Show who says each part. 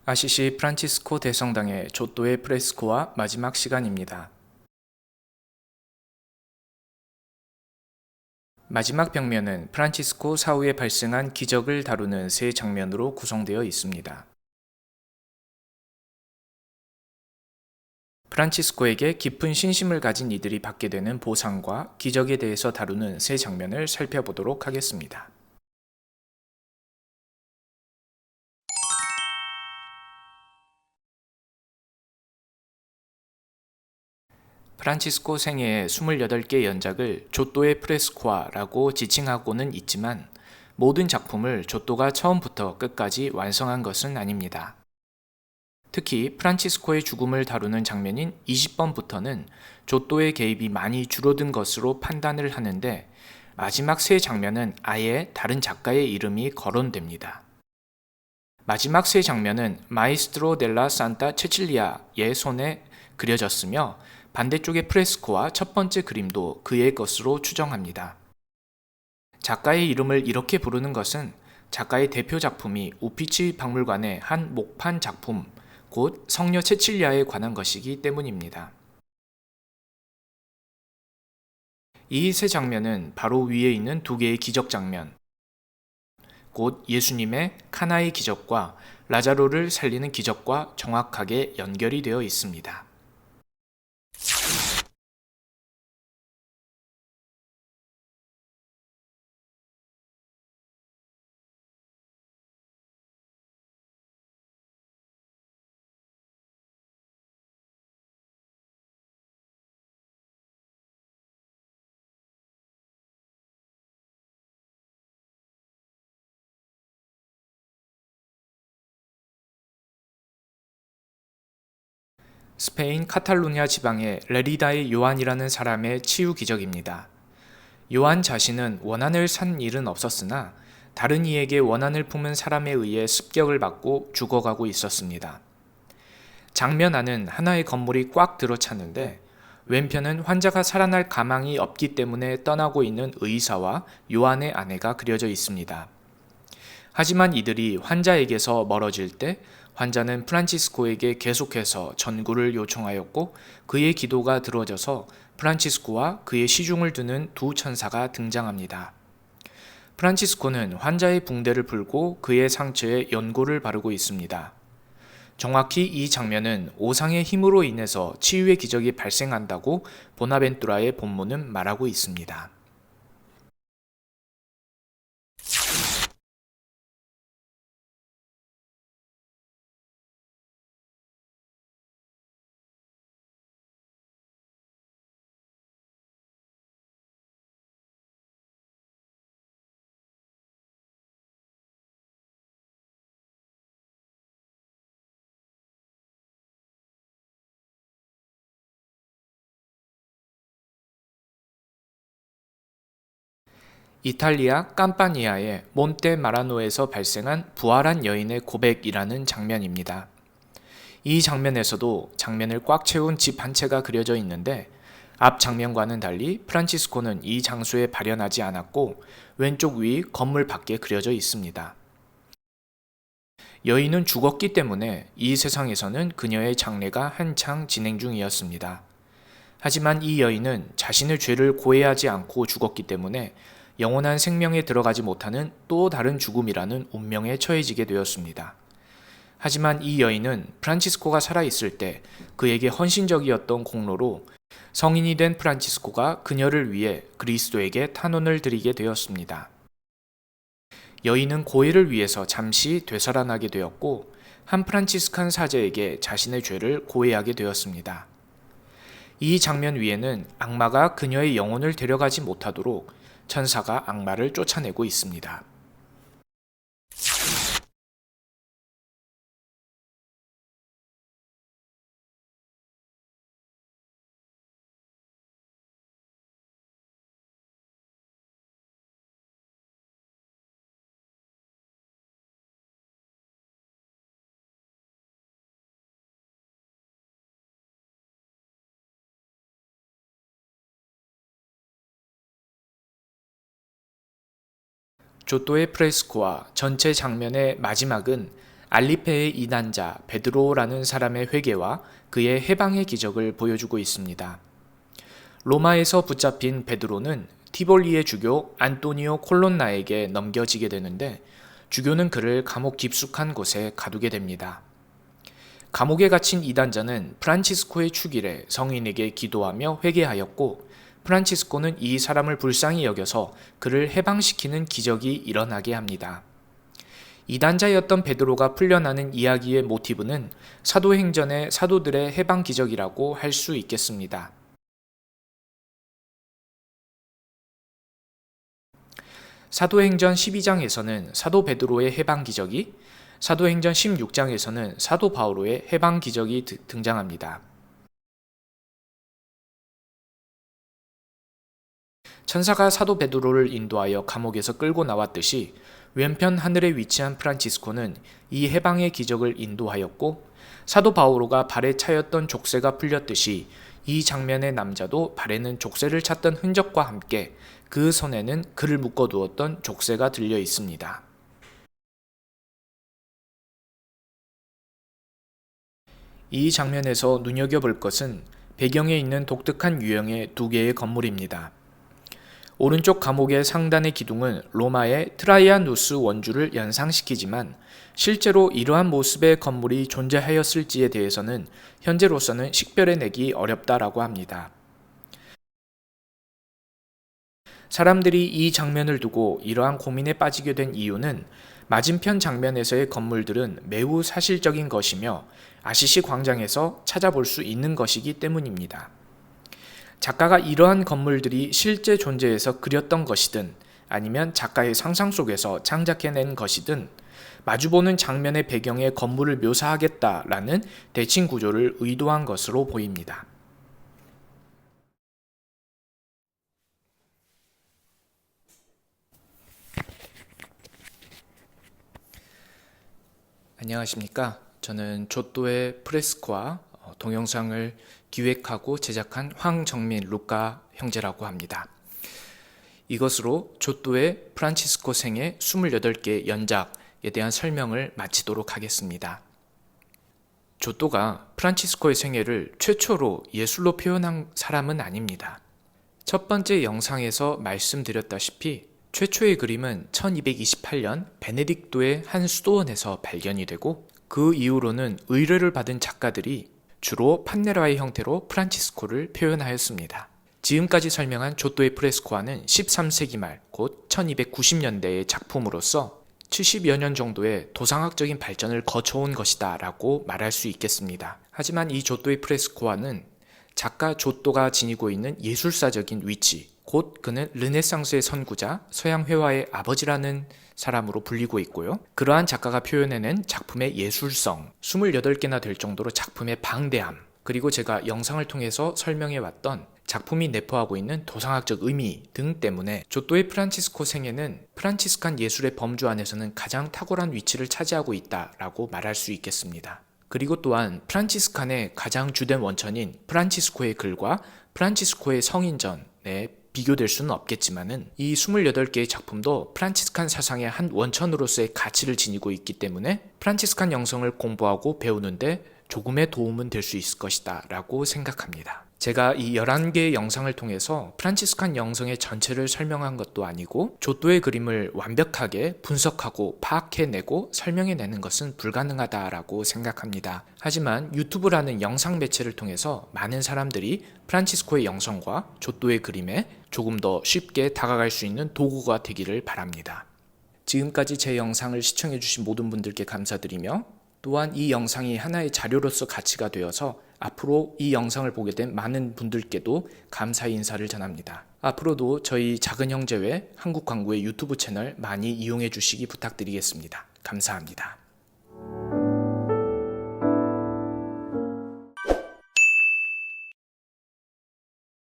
Speaker 1: 아시시 프란치스코 대성당의 조또의 프레스코와 마지막 시간입니다. 마지막 벽면은 프란치스코 사후에 발생한 기적을 다루는 세 장면으로 구성되어 있습니다. 프란치스코에게 깊은 신심을 가진 이들이 받게 되는 보상과 기적에 대해서 다루는 세 장면을 살펴보도록 하겠습니다. 프란치스코 생애의 28개 연작을 조또의 프레스코아라고 지칭하고는 있지만 모든 작품을 조또가 처음부터 끝까지 완성한 것은 아닙니다. 특히 프란치스코의 죽음을 다루는 장면인 20번부터는 조또의 개입이 많이 줄어든 것으로 판단을 하는데 마지막 세 장면은 아예 다른 작가의 이름이 거론됩니다. 마지막 세 장면은 마이스트로 델라 산타 체칠리아의 손에 그려졌으며 반대쪽의 프레스코와 첫 번째 그림도 그의 것으로 추정합니다. 작가의 이름을 이렇게 부르는 것은 작가의 대표 작품이 우피치 박물관의 한 목판 작품, 곧 성녀 체칠리아에 관한 것이기 때문입니다. 이 세 장면은 바로 위에 있는 두 개의 기적 장면, 곧 예수님의 카나의 기적과 라자로를 살리는 기적과 정확하게 연결이 되어 있습니다. 스페인 카탈루냐 지방의 레리다의 요한이라는 사람의 치유 기적입니다. 요한 자신은 원한을 산 일은 없었으나 다른 이에게 원한을 품은 사람에 의해 습격을 받고 죽어가고 있었습니다. 장면 안은 하나의 건물이 꽉 들어찼는데 왼편은 환자가 살아날 가망이 없기 때문에 떠나고 있는 의사와 요한의 아내가 그려져 있습니다. 하지만 이들이 환자에게서 멀어질 때 환자는 프란치스코에게 계속해서 전구를 요청하였고 그의 기도가 들어져서 프란치스코와 그의 시중을 두는 두 천사가 등장합니다. 프란치스코는 환자의 붕대를 풀고 그의 상처에 연고를 바르고 있습니다. 정확히 이 장면은 오상의 힘으로 인해서 치유의 기적이 발생한다고 보나벤투라의 본문은 말하고 있습니다. 이탈리아 깜파니아의 몬테 마라노에서 발생한 부활한 여인의 고백이라는 장면입니다. 이 장면에서도 장면을 꽉 채운 집 한 채가 그려져 있는데 앞 장면과는 달리 프란치스코는 이 장소에 발현하지 않았고 왼쪽 위 건물 밖에 그려져 있습니다. 여인은 죽었기 때문에 이 세상에서는 그녀의 장례가 한창 진행 중이었습니다. 하지만 이 여인은 자신의 죄를 고해하지 않고 죽었기 때문에 영원한 생명에 들어가지 못하는 또 다른 죽음이라는 운명에 처해지게 되었습니다. 하지만 이 여인은 프란치스코가 살아있을 때 그에게 헌신적이었던 공로로 성인이 된 프란치스코가 그녀를 위해 그리스도에게 탄원을 드리게 되었습니다. 여인은 고해를 위해서 잠시 되살아나게 되었고 한 프란치스칸 사제에게 자신의 죄를 고해하게 되었습니다. 이 장면 위에는 악마가 그녀의 영혼을 데려가지 못하도록 천사가 악마를 쫓아내고 있습니다. 조또의 프레스코와 전체 장면의 마지막은 알리페의 이단자 베드로라는 사람의 회개와 그의 해방의 기적을 보여주고 있습니다. 로마에서 붙잡힌 베드로는 티볼리의 주교 안토니오 콜론나에게 넘겨지게 되는데 주교는 그를 감옥 깊숙한 곳에 가두게 됩니다. 감옥에 갇힌 이단자는 프란치스코의 축일에 성인에게 기도하며 회개하였고 프란치스코는 이 사람을 불쌍히 여겨서 그를 해방시키는 기적이 일어나게 합니다. 이단자였던 베드로가 풀려나는 이야기의 모티브는 사도행전의 사도들의 해방 기적이라고 할 수 있겠습니다. 사도행전 12장에서는 사도 베드로의 해방 기적이, 사도행전 16장에서는 사도 바오로의 해방 기적이 등장합니다. 천사가 사도 베드로를 인도하여 감옥에서 끌고 나왔듯이 왼편 하늘에 위치한 프란치스코는 이 해방의 기적을 인도하였고 사도 바오로가 발에 차였던 족쇄가 풀렸듯이 이 장면의 남자도 발에는 족쇄를 찼던 흔적과 함께 그 손에는 그를 묶어두었던 족쇄가 들려 있습니다. 이 장면에서 눈여겨볼 것은 배경에 있는 독특한 유형의 두 개의 건물입니다. 오른쪽 감옥의 상단의 기둥은 로마의 트라이아누스 원주를 연상시키지만 실제로 이러한 모습의 건물이 존재하였을지에 대해서는 현재로서는 식별해내기 어렵다라고 합니다. 사람들이 이 장면을 두고 이러한 고민에 빠지게 된 이유는 맞은편 장면에서의 건물들은 매우 사실적인 것이며 아시시 광장에서 찾아볼 수 있는 것이기 때문입니다. 작가가 이러한 건물들이 실제 존재해서 그렸던 것이든 아니면 작가의 상상 속에서 창작해낸 것이든 마주보는 장면의 배경에 건물을 묘사하겠다라는 대칭 구조를 의도한 것으로 보입니다. 안녕하십니까. 저는 조또의 프레스코와 동영상을 기획하고 제작한 황정민 루카 형제라고 합니다. 이것으로 조또의 프란치스코 생애 28개 연작에 대한 설명을 마치도록 하겠습니다. 조또가 프란치스코의 생애를 최초로 예술로 표현한 사람은 아닙니다. 첫 번째 영상에서 말씀드렸다시피 최초의 그림은 1228년 베네딕토의 한 수도원에서 발견이 되고 그 이후로는 의뢰를 받은 작가들이 주로 판네라의 형태로 프란치스코를 표현하였습니다. 지금까지 설명한 조또의 프레스코화는 13세기 말 곧 1290년대의 작품으로서 70여 년 정도의 도상학적인 발전을 거쳐온 것이다 라고 말할 수 있겠습니다. 하지만 이 조또의 프레스코화는 작가 조또가 지니고 있는 예술사적인 위치, 곧 그는 르네상스의 선구자, 서양 회화의 아버지라는 사람으로 불리고 있고요. 그러한 작가가 표현해낸 작품의 예술성, 28개나 될 정도로 작품의 방대함, 그리고 제가 영상을 통해서 설명해왔던 작품이 내포하고 있는 도상학적 의미 등 때문에 조또의 프란치스코 생애는 프란치스칸 예술의 범주 안에서는 가장 탁월한 위치를 차지하고 있다라고 말할 수 있겠습니다. 그리고 또한 프란치스칸의 가장 주된 원천인 프란치스코의 글과 프란치스코의 성인전에 비교될 수는 없겠지만은 이 28개의 작품도 프란치스칸 사상의 한 원천으로서의 가치를 지니고 있기 때문에 프란치스칸 영성을 공부하고 배우는데 조금의 도움은 될 수 있을 것이다 라고 생각합니다. 제가 이 11개의 영상을 통해서 프란치스칸 영성의 전체를 설명한 것도 아니고 조또의 그림을 완벽하게 분석하고 파악해내고 설명해내는 것은 불가능하다라고 생각합니다. 하지만 유튜브라는 영상 매체를 통해서 많은 사람들이 프란치스코의 영성과 조또의 그림에 조금 더 쉽게 다가갈 수 있는 도구가 되기를 바랍니다. 지금까지 제 영상을 시청해주신 모든 분들께 감사드리며 또한 이 영상이 하나의 자료로서 가치가 되어서 앞으로 이 영상을 보게 된 많은 분들께도 감사의 인사를 전합니다. 앞으로도 저희 작은 형제회 한국광구의 유튜브 채널 많이 이용해 주시기 부탁드리겠습니다. 감사합니다.